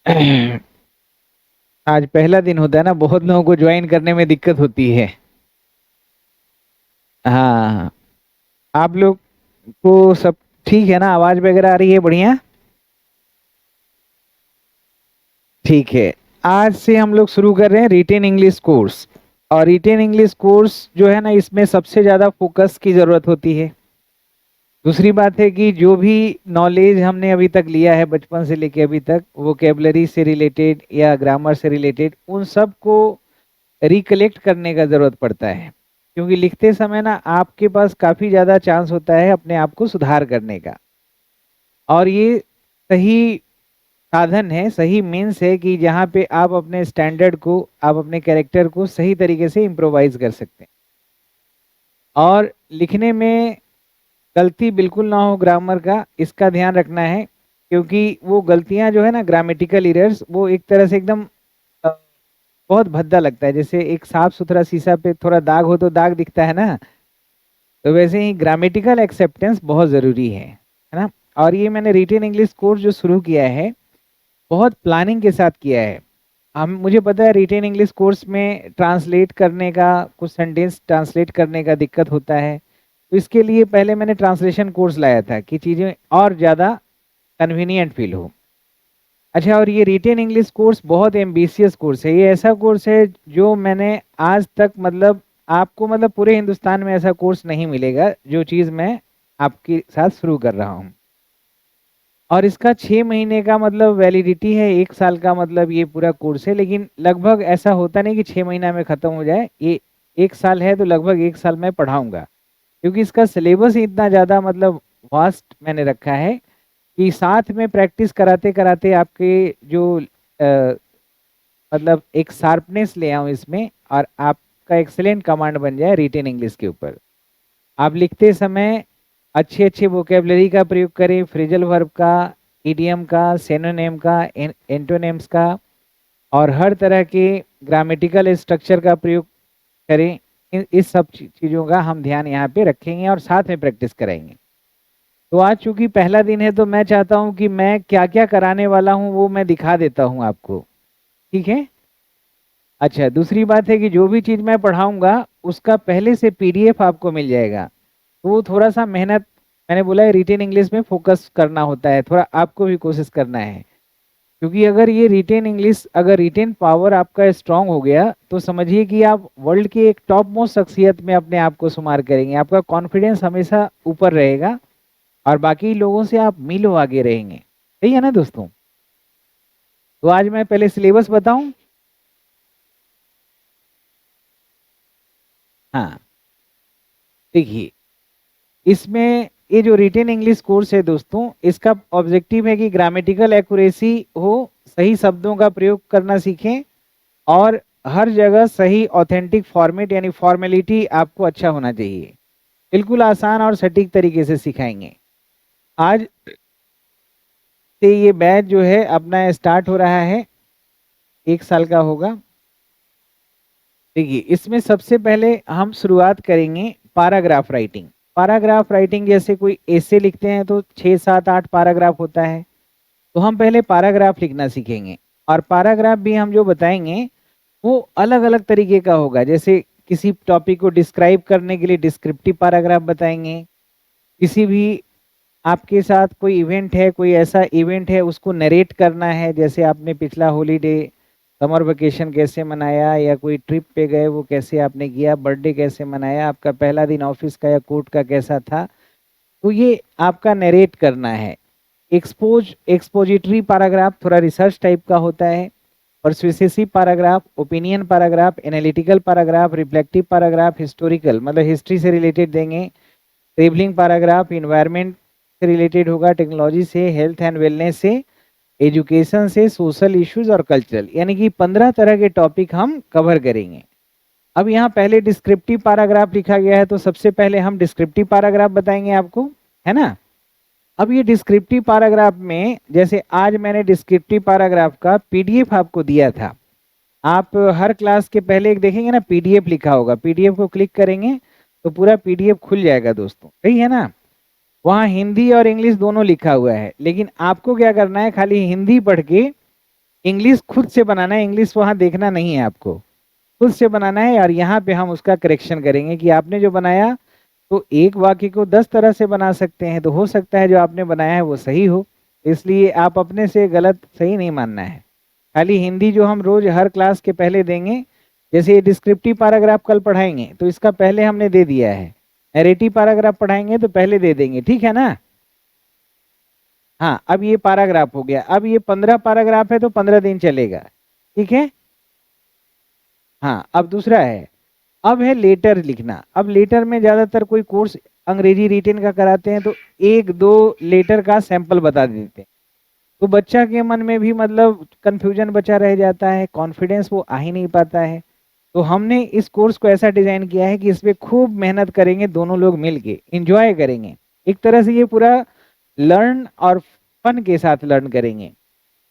आज पहला दिन होता है ना, बहुत लोगों को ज्वाइन करने में दिक्कत होती है। हाँ, आप लोग को सब ठीक है ना? आवाज वगैरह आ रही है? बढ़िया। ठीक है। आज से हम लोग शुरू कर रहे हैं रिटेन इंग्लिश कोर्स। और रिटेन इंग्लिश कोर्स जो है ना, इसमें सबसे ज्यादा फोकस की जरूरत होती है। दूसरी बात है कि जो भी नॉलेज हमने अभी तक लिया है बचपन से लेके अभी तक, वोकेबलरी से रिलेटेड या ग्रामर से रिलेटेड, उन सब को रिकलेक्ट करने का जरूरत पड़ता है। क्योंकि लिखते समय ना आपके पास काफी ज्यादा चांस होता है अपने आप को सुधार करने का। और ये सही साधन है, सही मीन्स है कि जहाँ पे आप अपने स्टैंडर्ड को, आप अपने कैरेक्टर को सही तरीके से इम्प्रोवाइज कर सकते हैं। और लिखने में गलती बिल्कुल ना हो ग्रामर का, इसका ध्यान रखना है। क्योंकि वो गलतियां जो है ना, ग्रामेटिकल इरर्स, वो एक तरह से एकदम अ, बहुत भद्दा लगता है। जैसे एक साफ सुथरा शीशा पे थोड़ा दाग हो तो दाग दिखता है ना, तो वैसे ही ग्रामेटिकल एक्सेप्टेंस बहुत ज़रूरी है ना। और ये मैंने रिटेन इंग्लिश कोर्स जो शुरू किया है, बहुत प्लानिंग के साथ किया है। हम मुझे पता है रिटेन इंग्लिश कोर्स में ट्रांसलेट करने का, कुछ सेंटेंस ट्रांसलेट करने का दिक्कत होता है। तो इसके लिए पहले मैंने ट्रांसलेशन कोर्स लाया था कि चीज़ें और ज़्यादा कन्वीनियंट फील हो। अच्छा, और ये रिटेन इंग्लिश कोर्स बहुत एम्बिशियस कोर्स है। ये ऐसा कोर्स है जो मैंने आज तक, मतलब आपको, मतलब पूरे हिंदुस्तान में ऐसा कोर्स नहीं मिलेगा जो चीज़ मैं आपके साथ शुरू कर रहा हूँ। और इसका 6 महीने का मतलब वैलिडिटी है, 1 साल का मतलब ये पूरा कोर्स है। लेकिन लगभग ऐसा होता नहीं कि 6 महीना में ख़त्म हो जाए ये। 1 साल है तो लगभग 1 साल मैं पढ़ाऊंगा। क्योंकि इसका सिलेबस ही इतना ज़्यादा, मतलब वास्ट मैंने रखा है कि साथ में प्रैक्टिस कराते कराते आपके जो मतलब एक शार्पनेस ले आऊँ इसमें, और आपका एक्सेलेंट कमांड बन जाए रिटेन इंग्लिश के ऊपर। आप लिखते समय अच्छे अच्छे वोकेबलरी का प्रयोग करें, फ्रेजल वर्ब का, इडियम का, सिनोनिम का, एंटोनिम्स का, और हर तरह के ग्रामेटिकल स्ट्रक्चर का प्रयोग करें। इस सब चीज़ों का हम ध्यान यहाँ पे रखेंगे और साथ में प्रैक्टिस कराएंगे। तो आज चूंकि पहला दिन है तो मैं चाहता हूँ कि मैं क्या क्या कराने वाला हूँ वो मैं दिखा देता हूँ आपको। ठीक है? अच्छा, दूसरी बात है कि जो भी चीज़ मैं पढ़ाऊंगा उसका पहले से पीडीएफ आपको मिल जाएगा। तो वो थोड़ा सा मेहनत, मैंने बोला है रिटेन इंग्लिश में फोकस करना होता है, थोड़ा आपको भी कोशिश करना है। क्योंकि अगर ये रिटेन इंग्लिश, अगर रिटेन पावर आपका स्ट्रांग हो गया तो समझिए कि आप वर्ल्ड के एक टॉप मोस्ट शख्सियत में अपने आप को शुमार करेंगे। आपका कॉन्फिडेंस हमेशा ऊपर रहेगा और बाकी लोगों से आप मीलों आगे रहेंगे। सही है ना दोस्तों? तो आज मैं पहले सिलेबस बताऊं। हाँ, देखिए, इसमें ये जो रिटेन इंग्लिश कोर्स है दोस्तों, इसका ऑब्जेक्टिव है कि ग्रामेटिकल एक्यूरेसी हो, सही शब्दों का प्रयोग करना सीखें, और हर जगह सही ऑथेंटिक फॉर्मेट यानी फॉर्मेलिटी आपको अच्छा होना चाहिए। बिल्कुल आसान और सटीक तरीके से सिखाएंगे। आज से ये बैच जो है अपना स्टार्ट हो रहा है, 1 साल का होगा। देखिए, इसमें सबसे पहले हम शुरुआत करेंगे पैराग्राफ राइटिंग। पैराग्राफ राइटिंग जैसे कोई ऐसे लिखते हैं तो 6 7 8 पैराग्राफ होता है। तो हम पहले पैराग्राफ लिखना सीखेंगे। और पैराग्राफ भी हम जो बताएंगे वो अलग अलग तरीके का होगा। जैसे किसी टॉपिक को डिस्क्राइब करने के लिए डिस्क्रिप्टिव पैराग्राफ बताएंगे। किसी भी आपके साथ कोई इवेंट है, कोई ऐसा इवेंट है उसको नरेट करना है, जैसे आपने पिछला हॉलीडे, समर वेकेशन कैसे मनाया, या कोई ट्रिप पे गए वो कैसे आपने किया, बर्थडे कैसे मनाया, आपका पहला दिन ऑफिस का या कोर्ट का कैसा था, तो ये आपका नरेट करना है। एक्सपोजिटरी पैराग्राफ थोड़ा रिसर्च टाइप का होता है। Persuasive paragraph, opinion paragraph, analytical paragraph, reflective paragraph, historical मतलब हिस्ट्री से रिलेटेड देंगे। ट्रेवलिंग पैराग्राफ इन्वायरमेंट से रिलेटेड होगा, टेक्नोलॉजी से, हेल्थ एंड वेलनेस से, एजुकेशन से, सोशल इश्यूज और कल्चरल, यानी कि 15 तरह के टॉपिक हम कवर करेंगे। अब यहाँ पहले डिस्क्रिप्टिव पैराग्राफ लिखा गया है तो सबसे पहले हम डिस्क्रिप्टिव पैराग्राफ बताएंगे आपको, है ना। अब ये डिस्क्रिप्टिव पैराग्राफ में, जैसे आज मैंने डिस्क्रिप्टिव पैराग्राफ का पीडीएफ आपको दिया था। आप हर क्लास के पहले एक देखेंगे ना, पीडीएफ लिखा होगा, पीडीएफ को क्लिक करेंगे तो पूरा पीडीएफ खुल जाएगा दोस्तों, सही है ना। वहाँ हिंदी और इंग्लिश दोनों लिखा हुआ है, लेकिन आपको क्या करना है, खाली हिंदी पढ़ के इंग्लिश खुद से बनाना है, इंग्लिश वहां देखना नहीं है आपको, खुद से बनाना है। और यहाँ पे हम उसका करेक्शन करेंगे कि आपने जो बनाया, तो एक वाक्य को 10 तरह से बना सकते हैं, तो हो सकता है जो आपने बनाया है वो सही हो, इसलिए आप अपने से गलत सही नहीं मानना है। खाली हिंदी जो हम रोज हर क्लास के पहले देंगे, जैसे ये डिस्क्रिप्टिव पैराग्राफ कल पढ़ाएंगे तो इसका पहले हमने दे दिया है, नैरेटिव पैराग्राफ पढ़ाएंगे तो पहले दे देंगे, ठीक है ना। हाँ, अब ये पैराग्राफ हो गया, अब ये 15 पैराग्राफ है तो 15 दिन चलेगा, ठीक है। हाँ, अब दूसरा है, अब है लेटर लिखना। अब लेटर में ज्यादातर कोई कोर्स अंग्रेजी रिटेन का कराते हैं तो एक दो लेटर का सैंपल बता देते हैं, तो बच्चा के मन में भी मतलब कंफ्यूजन बचा रह जाता है, कॉन्फिडेंस वो आ ही नहीं पाता है। तो हमने इस कोर्स को ऐसा डिजाइन किया है कि इसमें खूब मेहनत करेंगे, दोनों लोग मिलके एंजॉय करेंगे, एक तरह से ये पूरा लर्न और फन के साथ लर्न करेंगे।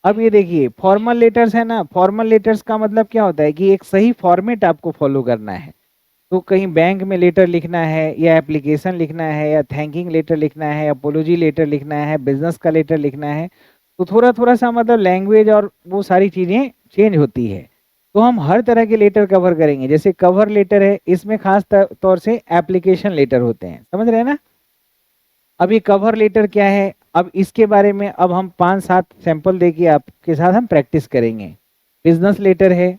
अब ये देखिए फॉर्मल लेटर्स है ना, फॉर्मल लेटर्स का मतलब क्या होता है कि एक सही फॉर्मेट आपको फॉलो करना है। तो कहीं बैंक में लेटर लिखना है, या एप्लीकेशन लिखना है, या थैंकिंग लेटर लिखना है, अपोलॉजी लेटर लिखना है, बिजनेस का लेटर लिखना है, तो थोड़ा थोड़ा सा मतलब लैंग्वेज और वो सारी चीजें चेंज होती है। तो हम हर तरह के लेटर कवर करेंगे। जैसे कवर लेटर है, इसमें खास तौर से एप्लीकेशन लेटर होते हैं, समझ रहे हैं ना। अब ये कवर लेटर क्या है, अब इसके बारे में अब हम 5-7 सैंपल देके आपके साथ हम प्रैक्टिस करेंगे। बिजनेस लेटर है,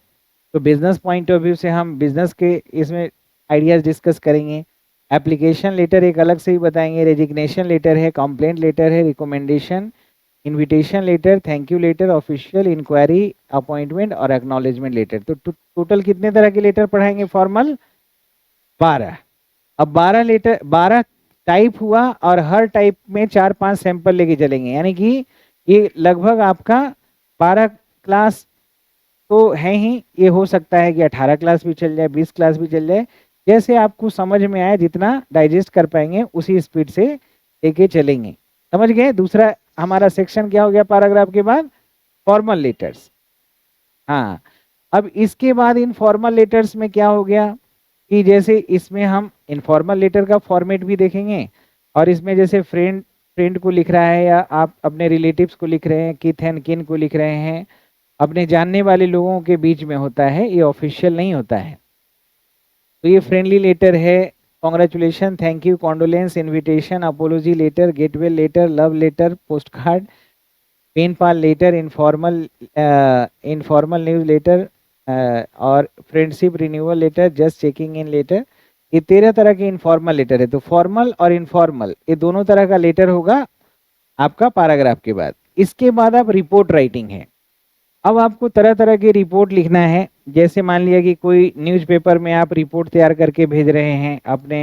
तो बिजनेस पॉइंट ऑफ व्यू से हम बिजनेस के इसमें आइडियाज डिस्कस करेंगे। एप्लीकेशन लेटर एक अलग से ही बताएंगे, रेजिग्नेशन लेटर है, कंप्लेंट लेटर है, recommendation, invitation letter, thank you letter, official inquiry, appointment और एक्नॉलेजमेंट लेटर। तो टोटल कितने तरह के लेटर पढ़ाएंगे फॉर्मल? 12। अब 12 लेटर, 12 टाइप हुआ, और हर टाइप में 4-5 सैंपल लेके चलेंगे, यानी कि ये लगभग आपका 12 क्लास तो है ही, ये हो सकता है कि 18 क्लास भी चल जाए, 20 क्लास भी चल जाए, जैसे आपको समझ में आए, जितना डाइजेस्ट कर पाएंगे उसी स्पीड से लेके चलेंगे। समझ गए? दूसरा हमारा सेक्शन क्या हो गया पैराग्राफ के बाद? Formal letters. हाँ, अब इसके बाद इनफॉर्मल लेटर्स में क्या हो गया कि जैसे इसमें हम इनफॉर्मल लेटर का फॉर्मेट भी देखेंगे, और इसमें जैसे फ्रेंड फ्रेंड को लिख रहा है, या आप अपने रिलेटिव्स को लिख रहे हैं, किथ एंड किन को लिख रहे हैं, अपने जानने वाले लोगों के बीच में होता है, ये ऑफिशियल नहीं होता है। तो ये फ्रेंडली लेटर है, congratulation, thank you, condolence, invitation, apology letter, get well letter, love letter, post card, pen pal letter, informal news letter, और friendship renewal letter, just checking in letter. ये 13 तरह के इनफॉर्मल लेटर है। तो फॉर्मल और informal ये दोनों तरह का लेटर होगा आपका पैराग्राफ के बाद। इसके बाद आप रिपोर्ट राइटिंग है। अब आपको तरह तरह की रिपोर्ट लिखना है। जैसे मान लिया कि कोई न्यूज़पेपर में आप रिपोर्ट तैयार करके भेज रहे हैं अपने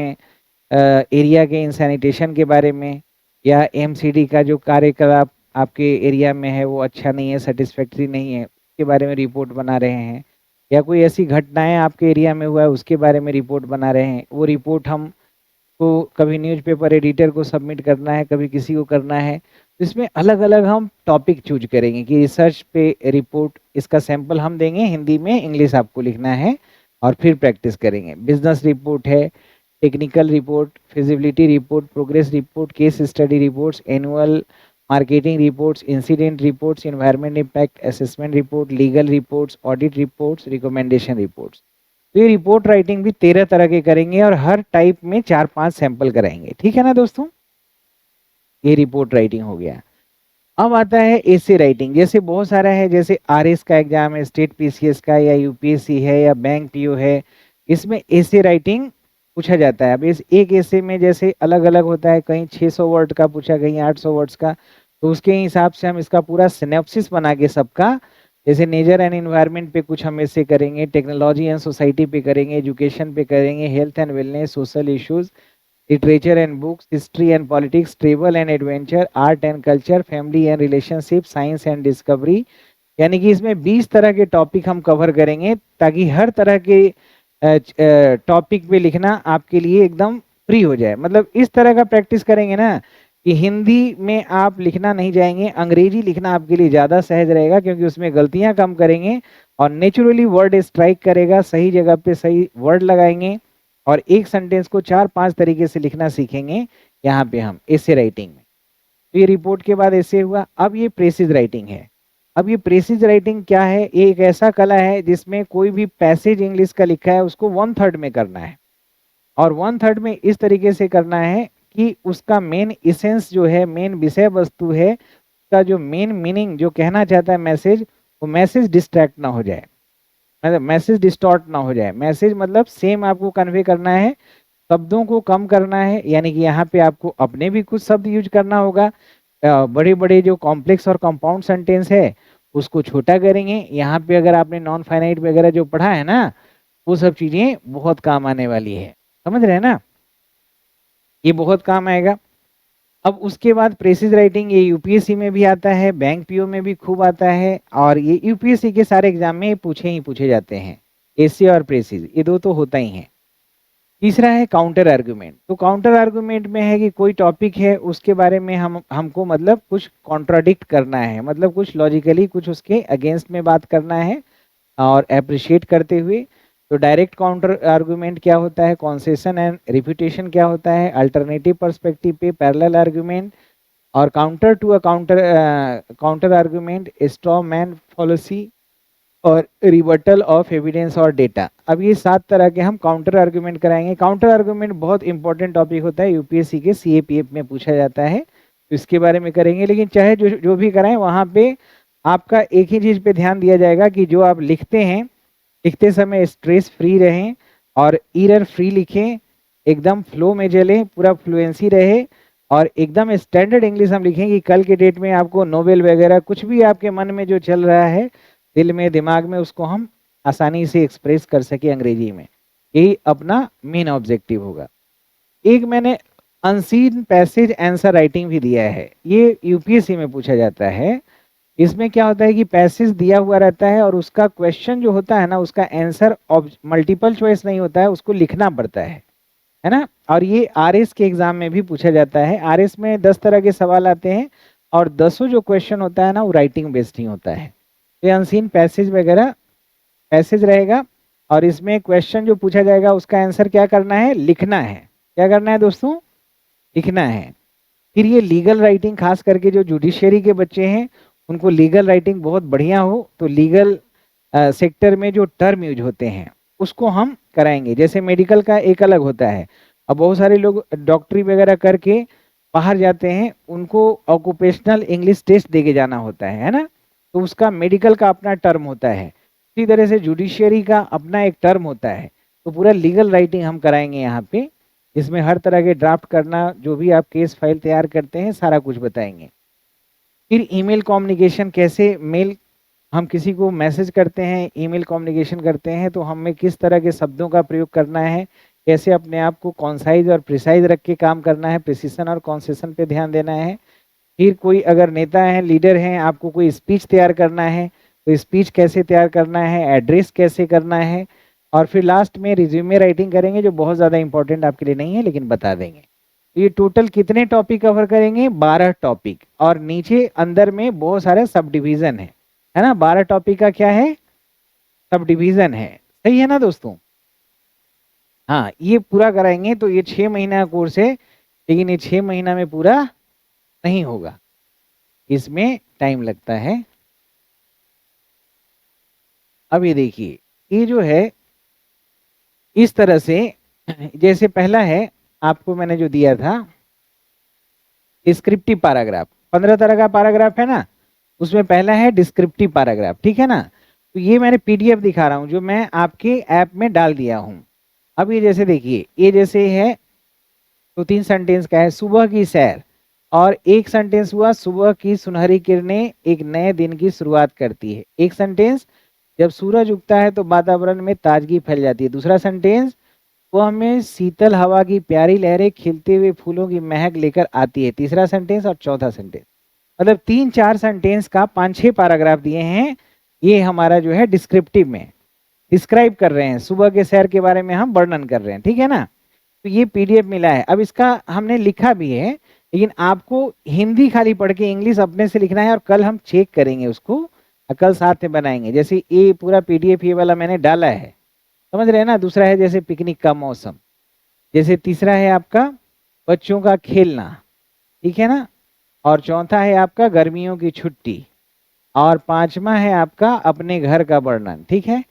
एरिया के इंसैनिटेशन के बारे में, या एमसीडी का जो कार्यकलाप आपके एरिया में है वो अच्छा नहीं है, सेटिस्फैक्ट्री नहीं है, उसके बारे में रिपोर्ट बना रहे हैं, या कोई ऐसी घटनाएं आपके एरिया में हुआ है उसके बारे में रिपोर्ट बना रहे हैं, वो रिपोर्ट हम को कभी न्यूज़पेपर एडिटर को सबमिट करना है, कभी किसी को करना है। तो इसमें अलग अलग हम टॉपिक चूज करेंगे कि रिसर्च पे रिपोर्ट, इसका सैंपल हम देंगे हिंदी में, इंग्लिश आपको लिखना है, और फिर प्रैक्टिस करेंगे। बिजनेस रिपोर्ट है, technical report, feasibility report, progress report, case study reports, annual marketing reports, incident reports, environment impact assessment report, legal reports, audit reports, recommendation reports. तो ये रिपोर्ट राइटिंग भी 13 तरह के करेंगे, और हर टाइप में 4-5 सैंपल कराएंगे, ठीक है ना दोस्तों। ये रिपोर्ट राइटिंग हो गया। अब आता है एसे राइटिंग। जैसे बहुत सारा है, जैसे आरएस का एग्जाम है, स्टेट पीसीएस का, या यूपीएससी है, या बैंक पीओ है, इसमें एसे राइटिंग पूछा जाता है। अब इस एक एसे में जैसे अलग अलग होता है, कहीं 600 वर्ड का पूछा, कहीं 800 वर्ड्स का, तो उसके हिसाब से हम इसका पूरा सिनेप्सिस बना के सबका, जैसे नेचर एंड एनवायरनमेंट पे कुछ हम ऐसे करेंगे, टेक्नोलॉजी एंड सोसाइटी पे करेंगे, एजुकेशन पे करेंगे, health and wellness, social issues, literature and books, history and politics, travel and adventure, art and culture, family and relationship, science and discovery. यानी कि इसमें 20 तरह के टॉपिक हम कवर करेंगे, ताकि हर तरह के टॉपिक पे लिखना आपके लिए एकदम फ्री हो जाए। मतलब इस तरह का प्रैक्टिस करेंगे ना कि हिंदी में आप लिखना नहीं जाएंगे, अंग्रेजी लिखना आपके लिए ज़्यादा सहज रहेगा, क्योंकि उसमें गलतियां कम करेंगे, और नेचुरली वर्ड स्ट्राइक करेगा, सही जगह पे सही वर्ड लगाएंगे, और एक सेंटेंस को 4-5 तरीके से लिखना सीखेंगे यहाँ पे हम एसे राइटिंग में। तो ये रिपोर्ट के बाद ऐसे हुआ। अब ये प्रेसिज राइटिंग है। अब ये प्रेसिज राइटिंग क्या है? ये एक ऐसा कला है जिसमें कोई भी पैसेज इंग्लिश का लिखा है उसको 1/3 में करना है, और 1/3 में इस तरीके से करना है कि उसका मेन इसेंस जो है, मेन विषय वस्तु है, उसका जो मेन मीनिंग जो कहना चाहता है मैसेज, वो मैसेज डिस्ट्रैक्ट ना हो जाए, मतलब मैसेज डिस्टॉर्ट ना हो जाए। मैसेज मतलब सेम आपको कन्वे करना है, शब्दों को कम करना है, यानी कि यहाँ पे आपको अपने भी कुछ शब्द यूज करना होगा। बड़े बड़े जो कॉम्प्लेक्स और कंपाउंड सेंटेंस है उसको छोटा करेंगे। यहाँ पे अगर आपने नॉन फाइनाइट वगैरह जो पढ़ा है ना, वो सब चीजें बहुत काम आने वाली है, समझ रहे हैं ना, ये बहुत काम आएगा। अब उसके बाद प्रेसिज राइटिंग, ये यूपीएससी में भी आता है, बैंक पीओ में भी खूब आता है, और ये यूपीएससी के सारे एग्जाम में पूछे जाते हैं। एसे और प्रेसिज ये दो तो होता ही है। तीसरा है काउंटर आर्गुमेंट। तो काउंटर आर्गुमेंट में है कि कोई टॉपिक है उसके बारे में हमको मतलब कुछ कॉन्ट्राडिक्ट करना है, मतलब कुछ लॉजिकली कुछ उसके अगेंस्ट में बात करना है और अप्रिशिएट करते हुए। तो डायरेक्ट काउंटर आर्गुमेंट क्या होता है, कॉन्सेशन एंड रिफ्यूटेशन क्या होता है, अल्टरनेटिव पर्सपेक्टिव पे पैरेलल आर्गुमेंट, और counter to a counter argument, straw man fallacy, और रिवर्टल ऑफ एविडेंस और डेटा। अब ये 7 तरह के हम काउंटर आर्गुमेंट कराएंगे। काउंटर आर्गुमेंट बहुत इंपॉर्टेंट टॉपिक होता है, यूपीएससी के सीएपीएफ में पूछा जाता है, तो इसके बारे में करेंगे। लेकिन चाहे जो जो भी कराएं, वहां पे आपका एक ही चीज पे ध्यान दिया जाएगा कि जो आप लिखते हैं, लिखते समय स्ट्रेस फ्री रहें और एरर फ्री लिखें, एकदम फ्लो में चलें, पूरा फ्लुएंसी रहे, और एकदम स्टैंडर्ड इंग्लिश हम लिखें कि कल के डेट में आपको नोबेल वगैरह कुछ भी आपके मन में जो चल रहा है दिल में दिमाग में, उसको हम आसानी से एक्सप्रेस कर सके अंग्रेजी में। यही अपना मेन ऑब्जेक्टिव होगा। एक मैंने अनसीन पैसेज आंसर राइटिंग भी दिया है, ये यूपीएससी में पूछा जाता है। इसमें क्या होता है कि पैसेज दिया हुआ रहता है और उसका क्वेश्चन जो होता है ना, उसका आंसर मल्टीपल चॉइस नहीं होता है, उसको लिखना पड़ता है ना। और ये आरएस के एग्जाम में भी पूछा जाता है। आरएस में 10 तरह के सवाल आते हैं और 10 जो क्वेश्चन होता है ना, वो राइटिंग बेस्ड ही होता है। ये अनसीन पैसेज वगैरह पैसेज रहेगा, और इसमें क्वेश्चन जो पूछा जाएगा उसका आंसर क्या करना है, लिखना है। क्या करना है दोस्तों, लिखना है। फिर ये लीगल राइटिंग, खास करके जो जुडिशियरी के बच्चे हैं उनको लीगल राइटिंग बहुत बढ़िया हो, तो लीगल सेक्टर में जो टर्म यूज होते हैं उसको हम कराएंगे। जैसे मेडिकल का एक अलग होता है, अब बहुत सारे लोग डॉक्टरी वगैरह करके बाहर जाते हैं, उनको ऑक्यूपेशनल इंग्लिश टेस्ट दे के जाना होता है ना, तो उसका मेडिकल का अपना टर्म होता है। इसी तरह से जुडिशियरी का अपना एक टर्म होता है। तो पूरा लीगल राइटिंग हम कराएंगे यहाँ पे, इसमें हर तरह के ड्राफ्ट करना, जो भी आप केस फाइल तैयार करते हैं सारा कुछ बताएंगे। फिर ईमेल कम्युनिकेशन, कैसे मेल हम किसी को मैसेज करते हैं, ईमेल कम्युनिकेशन करते हैं, तो हमें किस तरह के शब्दों का प्रयोग करना है, कैसे अपने आप को कॉन्साइज और प्रिसाइज रख के काम करना है, प्रिसिशन और कॉन्सेशन पे ध्यान देना है। फिर कोई अगर नेता है, लीडर हैं, आपको कोई स्पीच तैयार करना है तो स्पीच कैसे तैयार करना है, एड्रेस कैसे करना है। और फिर लास्ट में रिज्यूमे राइटिंग करेंगे, जो बहुत ज़्यादा इंपॉर्टेंट आपके लिए नहीं है लेकिन बता देंगे। तो ये टोटल कितने टॉपिक कवर करेंगे, 12 टॉपिक, और नीचे अंदर में बहुत सारे सब डिवीजन है ना। 12 टॉपिक का क्या है, सब डिवीजन है। सही है ना दोस्तों। हाँ, ये पूरा कराएंगे तो ये 6 महीना का कोर्स है, लेकिन ये 6 महीना में पूरा नहीं होगा, इसमें टाइम लगता है। अब ये देखिए, ये जो है इस तरह से, जैसे पहला है आपको मैंने जो दिया था डिस्क्रिप्टिव पैराग्राफ, 15 तरह का पैराग्राफ है ना, उसमें पहला है डिस्क्रिप्टिव पैराग्राफ, ठीक है ना। तो ये मैंने पीडीएफ दिखा रहा हूं जो मैं आपके ऐप में डाल दिया हूं। अब ये जैसे देखिए, ये जैसे है तो 3 सेंटेंस का है, सुबह की सैर, और एक सेंटेंस हुआ सुबह की सुनहरी किरणें एक नए दिन की शुरुआत करती है। एक सेंटेंस, जब सूरज उगता है तो वातावरण में ताजगी फैल जाती है। दूसरा सेंटेंस, वो हमें शीतल हवा की प्यारी लहरें खिलते हुए फूलों की महक लेकर आती है। तीसरा सेंटेंस, और चौथा सेंटेंस, मतलब 3-4 सेंटेंस का 5-6 पैराग्राफ दिए हैं। ये हमारा जो है डिस्क्रिप्टिव में डिस्क्राइब कर रहे हैं, सुबह के सैर के बारे में हम वर्णन कर रहे हैं, ठीक है ना। तो ये पीडीएफ मिला है। अब इसका हमने लिखा भी है, लेकिन आपको हिंदी खाली पढ़ के इंग्लिश अपने से लिखना है, और कल हम चेक करेंगे उसको, कल साथ में बनाएंगे। जैसे ये पूरा पीडीएफ ये वाला मैंने डाला है, समझ रहे हैं ना। दूसरा है जैसे पिकनिक का मौसम, जैसे तीसरा है आपका बच्चों का खेलना, ठीक है ना। और चौथा है आपका गर्मियों की छुट्टी, और 5वां है आपका अपने घर का वर्णन, ठीक है।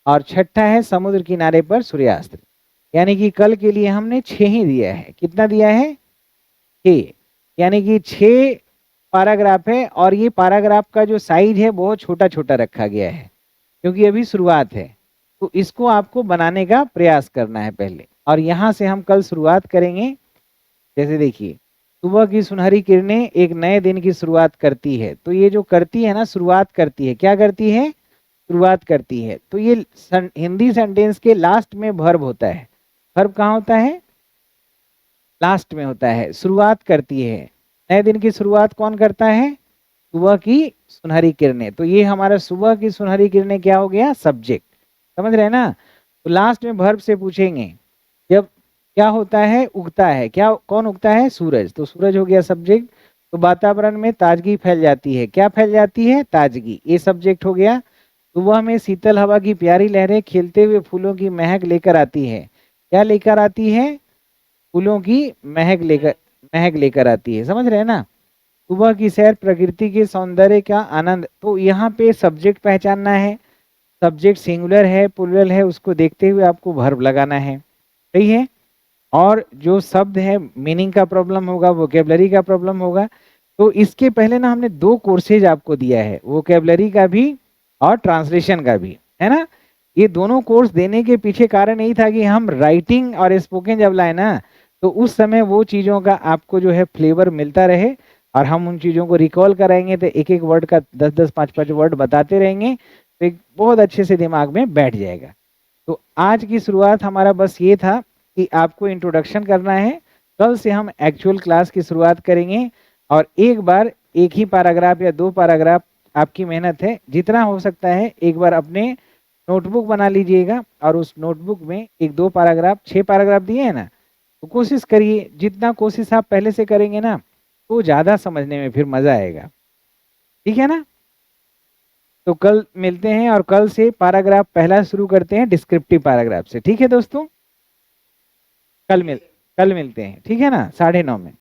और 6ठा है समुद्र किनारे पर सूर्यास्त। यानी कि कल के लिए हमने 6 ही दिया है। कितना दिया है? 6। यानी कि 6 पैराग्राफ है और ये पैराग्राफ का जो साइज है बहुत छोटा छोटा रखा गया है क्योंकि अभी शुरुआत है। तो इसको आपको बनाने का प्रयास करना है पहले, और यहाँ से हम कल शुरुआत करेंगे। जैसे देखिए, सुबह की सुनहरी किरणें एक नए दिन की शुरुआत करती है। तो ये जो करती है ना, शुरुआत करती है, क्या करती है? शुरुआत करती है। तो ये हिंदी सेंटेंस के लास्ट में वर्ब होता है। वर्ब कहाँ होता है? लास्ट में होता है। शुरुआत करती है, नए दिन की शुरुआत कौन करता है? सुबह की सुनहरी किरणें। तो ये हमारा सुबह की सुनहरी किरणें क्या हो गया? सब्जेक्ट। समझ रहे हैं ना? तो लास्ट में वर्ब से पूछेंगे जब क्या होता है? उगता है। क्या, कौन उगता है? सूरज। तो सूरज हो गया सब्जेक्ट। तो वातावरण में ताजगी फैल जाती है। क्या फैल जाती है? ताजगी। ये सब्जेक्ट हो गया। सुबह में शीतल हवा की प्यारी लहरें खिलते हुए फूलों की महक लेकर आती है। क्या लेकर आती है? फूलों की महक लेकर आती है। समझ रहे हैं ना? सुबह की सैर प्रकृति के सौंदर्य का आनंद। तो यहाँ पे सब्जेक्ट पहचानना है। सब्जेक्ट सिंगुलर है प्लूरल है, उसको देखते हुए आपको वर्ब लगाना है। सही है। और जो शब्द है मीनिंग का प्रॉब्लम होगा, वोकेबलरी का प्रॉब्लम होगा। तो इसके पहले ना हमने 2 कोर्सेज आपको दिया है, वोकेबलरी का भी और ट्रांसलेशन का भी, है ना। ये दोनों कोर्स देने के पीछे कारण यही था कि हम राइटिंग और स्पोकन जब लाए ना, तो उस समय वो चीज़ों का आपको जो है फ्लेवर मिलता रहे, और हम उन चीज़ों को रिकॉल कराएंगे तो एक एक वर्ड का 10-10 5-5 वर्ड बताते रहेंगे, तो एक बहुत अच्छे से दिमाग में बैठ जाएगा। तो आज की शुरुआत हमारा बस ये था कि आपको इंट्रोडक्शन करना है। कल से हम एक्चुअल क्लास की शुरुआत करेंगे, और एक बार एक ही पैराग्राफ या 2 पैराग्राफ, आपकी मेहनत है, जितना हो सकता है एक बार अपने नोटबुक बना लीजिएगा, और उस नोटबुक में 1-2 पैराग्राफ, 6 पैराग्राफ दिए हैं ना, तो कोशिश करिए, जितना कोशिश आप पहले से करेंगे ना तो ज़्यादा समझने में फिर मज़ा आएगा। ठीक है ना? तो कल मिलते हैं, और कल से पैराग्राफ पहला शुरू करते हैं डिस्क्रिप्टिव पैराग्राफ से। ठीक है दोस्तों? कल मिलते हैं, ठीक है ना, 9:30 में।